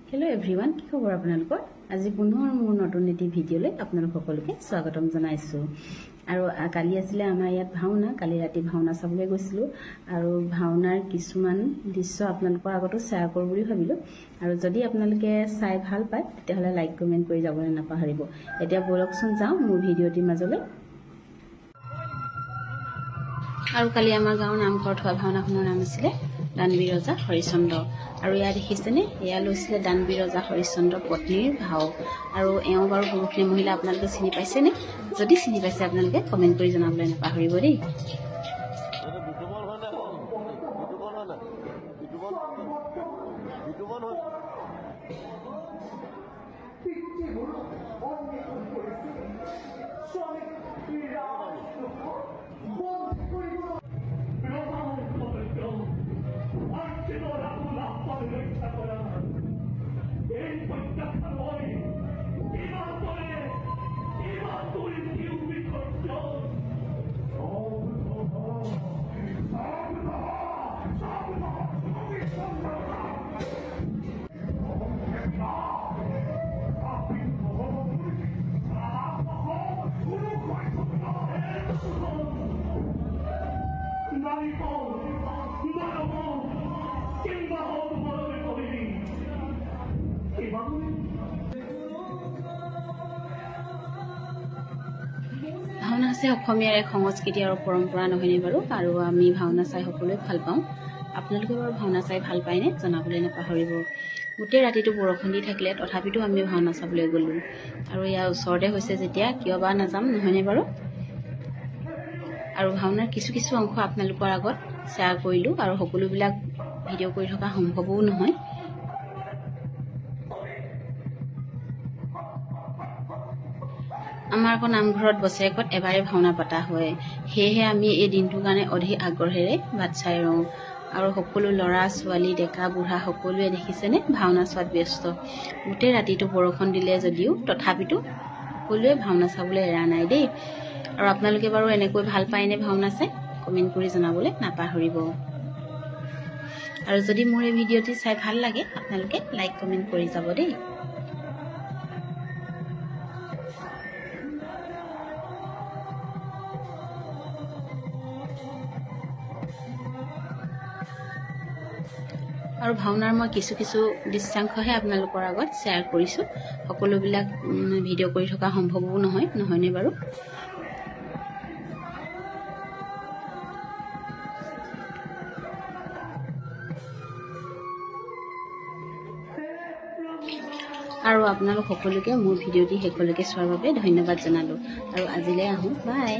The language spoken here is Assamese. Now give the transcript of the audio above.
हेलो एवरीवन কি খবৰ আপোনালোকৰ আজি পুনৰ মোৰ নতুন এটি ভিডিঅলৈ আপোনালোক সকলোকে স্বাগতম জনাইছো আৰু কালি আছিল আমাৰ ইয়াত ভাওনা কালি ৰাতি ভাওনা চাবলৈ গৈছিলো আৰু ভাওনাৰ কিছুমান দৃশ্য আপোনালোকৰ আগত শেয়াৰ কৰিব বুলি ভাবিলো আৰু যদি আপোনালোকে চাই ভাল পায় তেতিয়াহলে লাইক কমেন্ট কৰি যাবলৈ নাপাহৰিব এতিয়া বলকচোন যাও মোৰ ভিডিঅটিৰ মাজলৈ আৰু কালি আমাৰ গাঁৱৰ নামঘৰত হোৱা ভাওনাখনৰ নাম আছিল দানবীৰ ৰজা হৰিচন্দ্ৰ আৰু ইয়া দেখিছেনে ইয়া লৈছিলে দানবীৰ ৰজা হৰিচন্দ্ৰ পত্নীৰ ভাও আৰু এওঁ বাৰু পুৰুষ নে মহিলা আপোনালোকে চিনি পাইছেনে যদি চিনি পাইছে আপোনালোকে কমেন্ট কৰি জনাবলৈ নাপাহৰিব দেই ভাওনা আছে অসমীয়াৰ এক সংস্কৃতি আৰু পৰম্পৰা নহয়নে বাৰু আৰু আমি ভাওনা চাই সকলোৱে ভাল পাওঁ আপোনালোকে বাৰু ভাওনা চাই ভাল পায়নে জনাবলৈ নাপাহৰিব গোটেই ৰাতিটো বৰষুণ দি থাকিলে তথাপিতো আমি ভাওনা চাবলৈ গ'লো আৰু ইয়াৰ ওচৰতে হৈছে যেতিয়া কিয় বা নাযাম নহয়নে বাৰু আৰু ভাওনাৰ কিছু কিছু অংশ আপোনালোকৰ আগত শ্বেয়াৰ কৰিলো আৰু সকলোবিলাক ভিডিঅ' কৰি থকা সম্ভৱও নহয় আমাৰ আকৌ নামঘৰত বছৰেকত এবাৰে ভাওনা পতা হয় সেয়েহে আমি এই দিনটোৰ কাৰণে অধিক আগ্ৰহেৰে বাট চাই ৰওঁ আৰু সকলো ল'ৰা ছোৱালী ডেকা বুঢ়া সকলোৱে দেখিছেনে ভাওনা চোৱাত ব্যস্ত গোটেই ৰাতিটো বৰষুণ দিলে যদিও তথাপিতো সকলোৱে ভাওনা চাবলৈ এৰা নাই দেই আৰু আপোনালোকে বাৰু এনেকৈ ভাল পায়নে ভাওনা চাই কমেন্ট কৰি জনাবলৈ নাপাহৰিব আৰু যদি মোৰ এই ভিডিঅ'টি চাই ভাল লাগে আপোনালোকে লাইক কমেন্ট কৰি যাব দেই আৰু ভাওনাৰ মই কিছু কিছু দৃশ্যাংশহে আপোনালোকৰ আগত শ্বেয়াৰ কৰিছো সকলোবিলাক ভিডিঅ' কৰি থকা সম্ভৱও নহয়নে বাৰু আৰু আপোনালোক সকলোকে মোৰ ভিডিঅ'টি শেষলৈকে চোৱাৰ বাবে ধন্যবাদ জনালো আৰু আজিলৈ আহো বাই